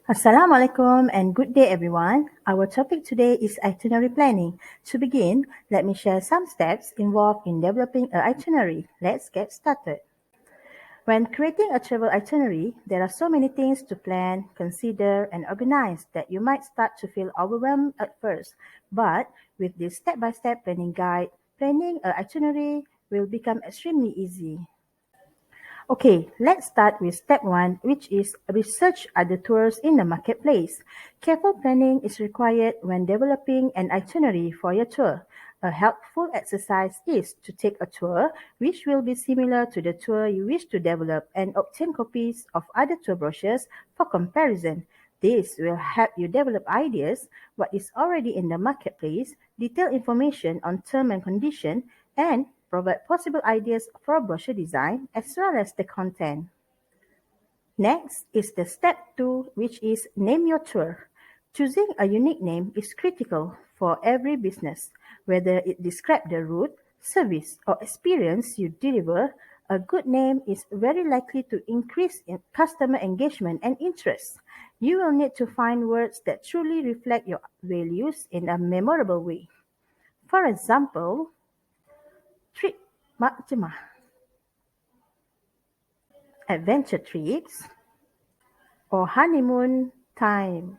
Assalamualaikum and good day everyone. Our topic today is itinerary planning. To begin, let me share some steps involved in developing an itinerary. Let's get started. When creating a travel itinerary, there are so many things to plan, consider, and organize that you might start to feel overwhelmed at first. But with this step-by-step planning guide, planning an itinerary will become extremely easy. Okay, let's start with step one, which is research other tours in the marketplace. Careful planning is required when developing an itinerary for your tour. A helpful exercise is to take a tour which will be similar to the tour you wish to develop and obtain copies of other tour brochures for comparison. This will help you develop ideas, what is already in the marketplace, detailed information on term and condition, and provide possible ideas for brochure design as well as the content. Next is the step 2, which is name your tour. Choosing a unique name is critical for every business. Whether it describes the route, service, or experience you deliver, a good name is very likely to increase in customer engagement and interest. You will need to find words that truly reflect your values in a memorable way. For example, trip mak jemah, adventure trips, or honeymoon time.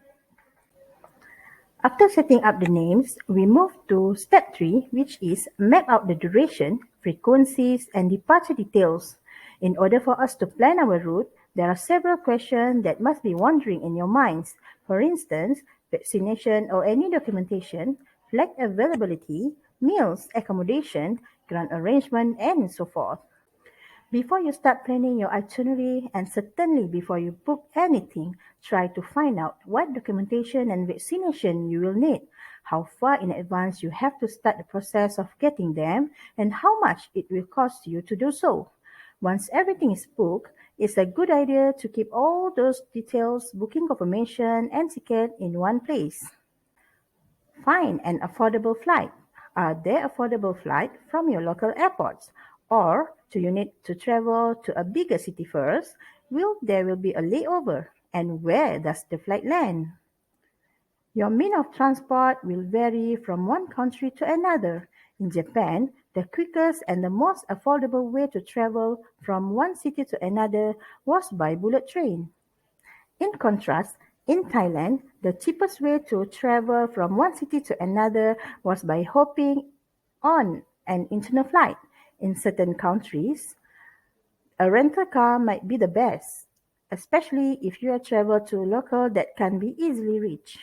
After setting up the names, we move to step 3, which is map out the duration, frequencies, and departure details. In order for us to plan our route, there are several questions that must be wandering in your minds. For instance, vaccination or any documentation, flight availability, meals, accommodation, ground arrangement, and so forth. Before you start planning your itinerary, and certainly before you book anything, try to find out what documentation and vaccination you will need, how far in advance you have to start the process of getting them, and how much it will cost you to do so. Once everything is booked, it's a good idea to keep all those details, booking confirmation, and ticket in one place. Find an affordable flight. Are there affordable flights from your local airports? Or do you need to travel to a bigger city first? Will there be a layover? And where does the flight land? Your mean of transport will vary from one country to another. In Japan, the quickest and the most affordable way to travel from one city to another was by bullet train. In contrast, in Thailand, the cheapest way to travel from one city to another was by hopping on an internal flight. In certain countries, a rental car might be the best, especially if you are travel to local that can be easily reached.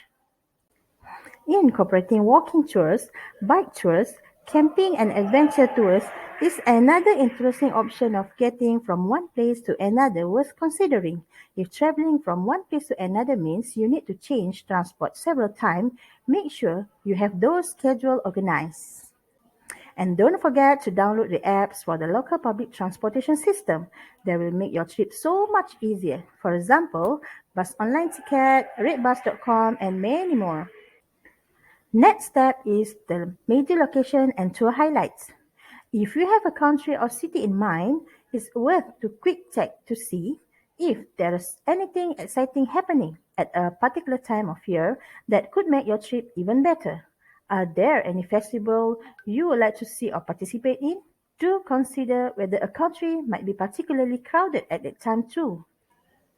Incorporating walking tours, bike tours, camping and adventure tours is another interesting option of getting from one place to another worth considering. If traveling from one place to another means you need to change transport several times, make sure you have those schedules organized. And don't forget to download the apps for the local public transportation system. They will make your trip so much easier. For example, bus online ticket, redbus.com, and many more. Next step is the major location and tour highlights. If you have a country or city in mind, it's worth to quick check to see if there is anything exciting happening at a particular time of year that could make your trip even better. Are there any festival you would like to see or participate in? Do consider whether a country might be particularly crowded at that time too.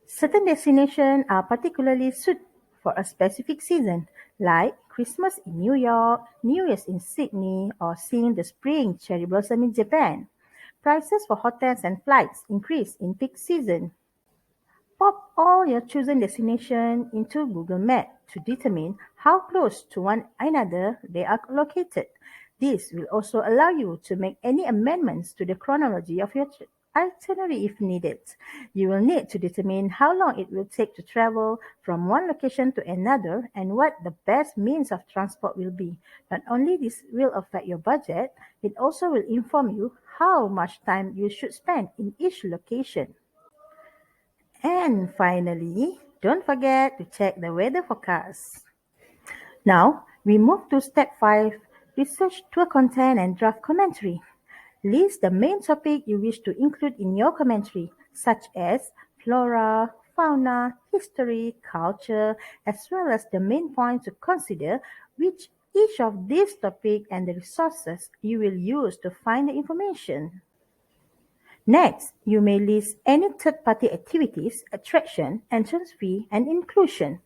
Certain destinations are particularly suited for a specific season, like Christmas in New York, New Year's in Sydney, or seeing the spring cherry blossom in Japan. Prices for hotels and flights increase in peak season. Pop all your chosen destination into Google Maps to determine how close to one another they are located. This will also allow you to make any amendments to the chronology of your itinerary if needed. You will need to determine how long it will take to travel from one location to another and what the best means of transport will be. Not only this will affect your budget, it also will inform you how much time you should spend in each location. And finally, don't forget to check the weather forecast. Now, we move to step 5, research tour content and draft commentary. List the main topic you wish to include in your commentary, such as flora, fauna, history, culture, as well as the main points to consider, which each of these topics and the resources you will use to find the information. Next, you may list any third-party activities, attraction, entrance fee, and inclusion.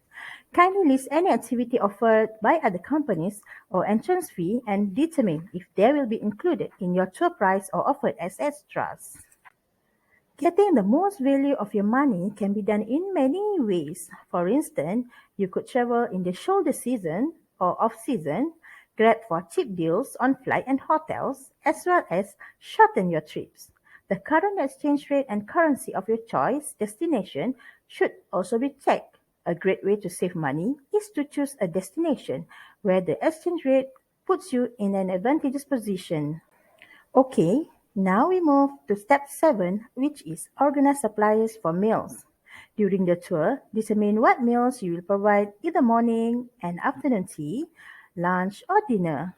Kindly list any activity offered by other companies or entrance fee and determine if they will be included in your tour price or offered as extras. Getting the most value of your money can be done in many ways. For instance, you could travel in the shoulder season or off season, grab for cheap deals on flight and hotels, as well as shorten your trips. The current exchange rate and currency of your choice destination should also be checked. A great way to save money is to choose a destination where the exchange rate puts you in an advantageous position. Okay, now we move to step 7, which is organize suppliers for meals. During the tour, determine what meals you will provide either morning and afternoon tea, lunch, or dinner.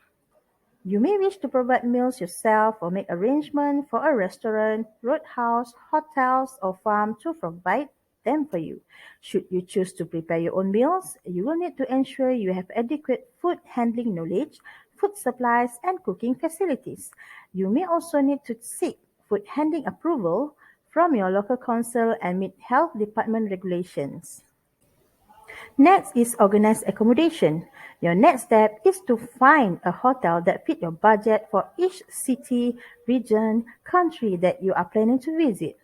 You may wish to provide meals yourself or make arrangement for a restaurant, roadhouse, hotels, or farm to provide them for you. Should you choose to prepare your own meals, you will need to ensure you have adequate food handling knowledge, food supplies, and cooking facilities. You may also need to seek food handling approval from your local council and meet health department regulations. Next is organized accommodation. Your next step is to find a hotel that fits your budget for each city, region, country that you are planning to visit.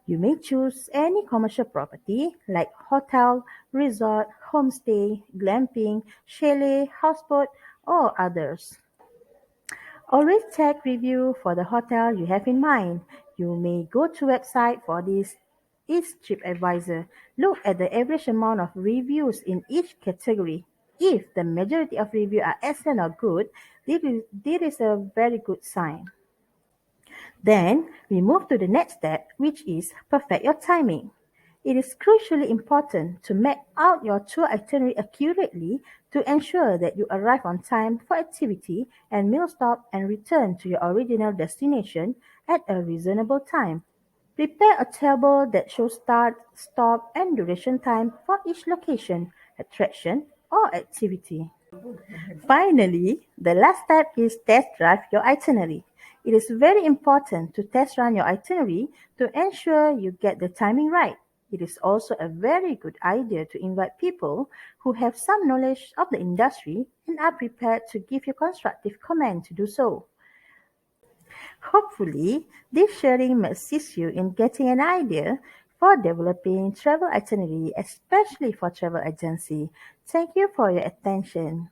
You may choose any commercial property like hotel, resort, homestay, glamping, chalet, houseboat, or others. Always check review for the hotel you have in mind. You may go to website for this is TripAdvisor. Look at the average amount of reviews in each category. If the majority of reviews are excellent or good, this is a very good sign. Then we move to the next step, which is perfect your timing. It is crucially important to map out your tour itinerary accurately to ensure that you arrive on time for activity and meal stop and return to your original destination at a reasonable time. Prepare a table that shows start, stop, and duration time for each location, attraction, or activity. Finally, the last step is test drive your itinerary. It is very important to test run your itinerary to ensure you get the timing right. It is also a very good idea to invite people who have some knowledge of the industry and are prepared to give you constructive comment to do so. Hopefully, this sharing may assist you in getting an idea for developing travel itinerary, especially for travel agency. Thank you for your attention.